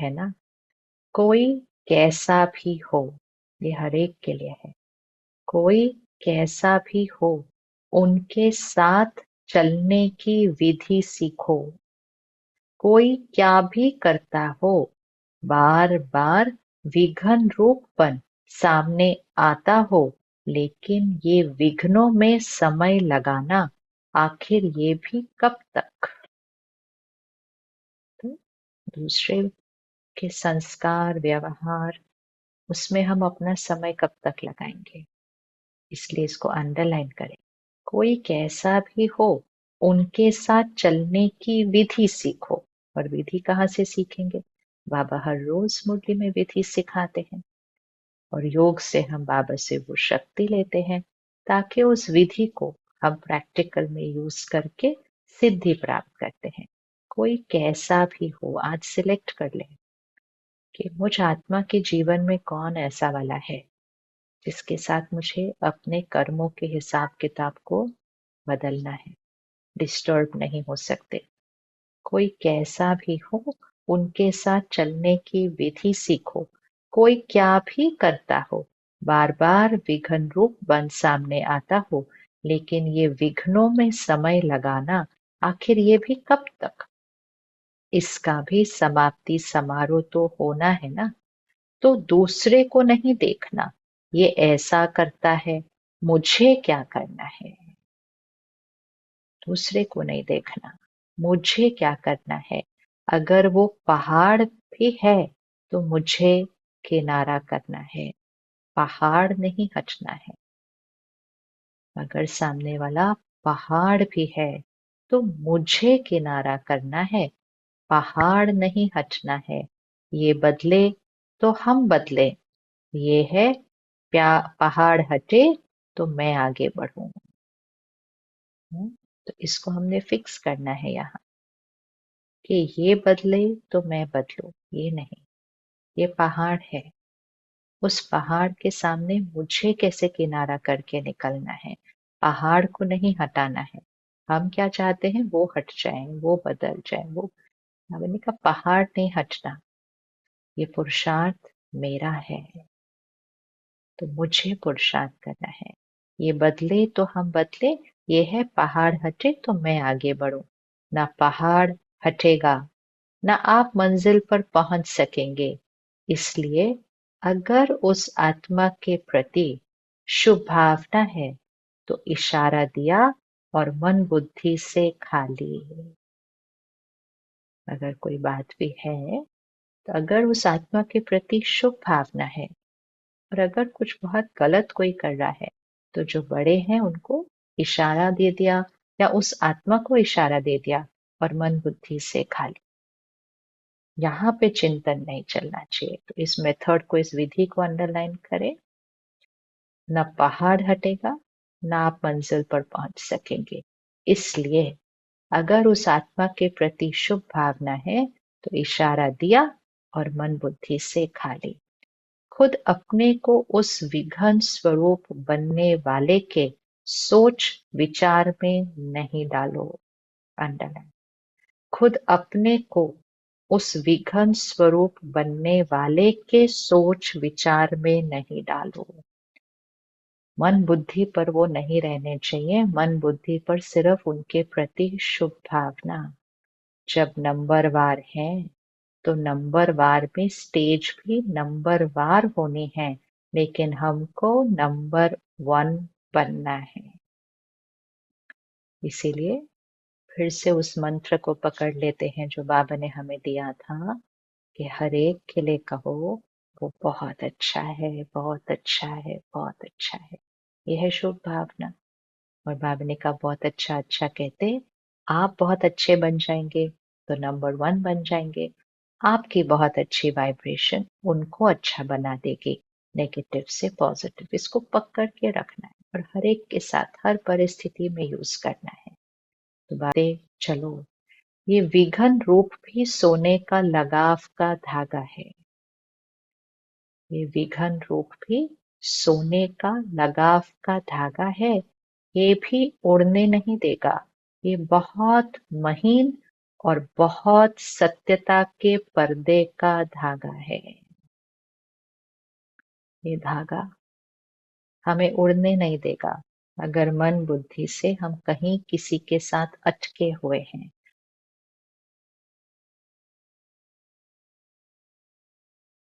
है ना, कोई कैसा भी हो, ये हर एक के लिए है। कोई कैसा भी हो, उनके साथ चलने की विधि सीखो। कोई क्या भी करता हो, बार बार विघ्न रूपपन सामने आता हो, लेकिन ये विघ्नों में समय लगाना आखिर ये भी कब तक। तो दूसरे के संस्कार व्यवहार, उसमें हम अपना समय कब तक लगाएंगे, इसलिए इसको अंडरलाइन करें। कोई कैसा भी हो, उनके साथ चलने की विधि सीखो। और विधि कहाँ से सीखेंगे? बाबा हर रोज मुरली में विधि सिखाते हैं, और योग से हम बाबा से वो शक्ति लेते हैं ताकि उस विधि को हम प्रैक्टिकल में यूज करके सिद्धि प्राप्त करते हैं। कोई कैसा भी हो, आज सिलेक्ट कर ले कि मुझ आत्मा के जीवन में कौन ऐसा वाला है जिसके साथ मुझे अपने कर्मों के हिसाब किताब को बदलना है, डिस्टर्ब नहीं हो सकते। कोई कैसा भी हो, उनके साथ चलने की विधि सीखो। कोई क्या भी करता हो, बार बार विघ्न रूप बन सामने आता हो, लेकिन ये विघ्नों में समय लगाना आखिर ये भी कब तक। इसका भी समाप्ति समारोह तो होना है ना। तो दूसरे को नहीं देखना, ये ऐसा करता है, मुझे क्या करना है। दूसरे को नहीं देखना, मुझे क्या करना है। अगर वो पहाड़ भी है तो मुझे किनारा करना है, पहाड़ नहीं हटना है। अगर सामने वाला पहाड़ भी है तो मुझे किनारा करना है, पहाड़ नहीं हटना है। ये बदले तो हम बदले, ये है पहाड़ हटे तो मैं आगे बढ़ूं। तो इसको हमने फिक्स करना है यहाँ कि ये बदले तो मैं बदलूं, ये नहीं। ये पहाड़ है, उस पहाड़ के सामने मुझे कैसे किनारा करके निकलना है, पहाड़ को नहीं हटाना है। हम क्या चाहते हैं, वो हट जाए, वो बदल जाए, वो। हमने कहा पहाड़ नहीं हटना, ये पुरुषार्थ मेरा है, तो मुझे पुरुषार्थ करना है। ये बदले तो हम बदले, ये है पहाड़ हटे तो मैं आगे बढ़ूं। ना पहाड़ हटेगा, ना आप मंजिल पर पहुंच सकेंगे। इसलिए अगर उस आत्मा के प्रति शुभ भावना है तो इशारा दिया और मन बुद्धि से खाली। अगर कोई बात भी है, तो अगर उस आत्मा के प्रति शुभ भावना है, और अगर कुछ बहुत गलत कोई कर रहा है, तो जो बड़े हैं उनको इशारा दे दिया, या उस आत्मा को इशारा दे दिया और मन बुद्धि से खाली। यहाँ पे चिंतन नहीं चलना चाहिए। तो इस मेथड को, इस विधि को अंडरलाइन करें। न पहाड़ हटेगा, न आप मंजिल पर पहुंच सकेंगे। इसलिए अगर उस आत्मा के प्रति शुभ भावना है तो इशारा दिया और मन बुद्धि से खाली। खुद अपने को उस विघन स्वरूप बनने वाले के सोच विचार में नहीं डालो। अंडरलाइन। खुद अपने को उस विघन स्वरूप बनने वाले के सोच विचार में नहीं डालो। मन बुद्धि पर वो नहीं रहने चाहिए, मन बुद्धि पर सिर्फ उनके प्रति शुभ भावना। जब नंबरवार है तो नंबरवार में स्टेज भी नंबरवार होनी है, लेकिन हमको नंबर 1 बनना है। इसीलिए फिर से उस मंत्र को पकड़ लेते हैं जो बाबा ने हमें दिया था कि हर एक के लिए कहो वो बहुत अच्छा है, बहुत अच्छा है, बहुत अच्छा है। यह है शुभ भावना। और बाबा ने कहा बहुत अच्छा अच्छा कहते आप बहुत अच्छे बन जाएंगे, तो नंबर 1 बन जाएंगे। आपकी बहुत अच्छी वाइब्रेशन उनको अच्छा बना देगी, नेगेटिव से पॉजिटिव। इसको पकड़ के रखना है और हर एक के साथ हर परिस्थिति में यूज करना है। तो बातें चलो, ये विघन रूप भी सोने का लगाव का धागा है। ये विघन रूप भी सोने का लगाव का धागा है। ये भी उड़ने नहीं देगा। ये बहुत महीन और बहुत सत्यता के पर्दे का धागा है। ये धागा हमें उड़ने नहीं देगा अगर मन बुद्धि से हम कहीं किसी के साथ अटके हुए हैं।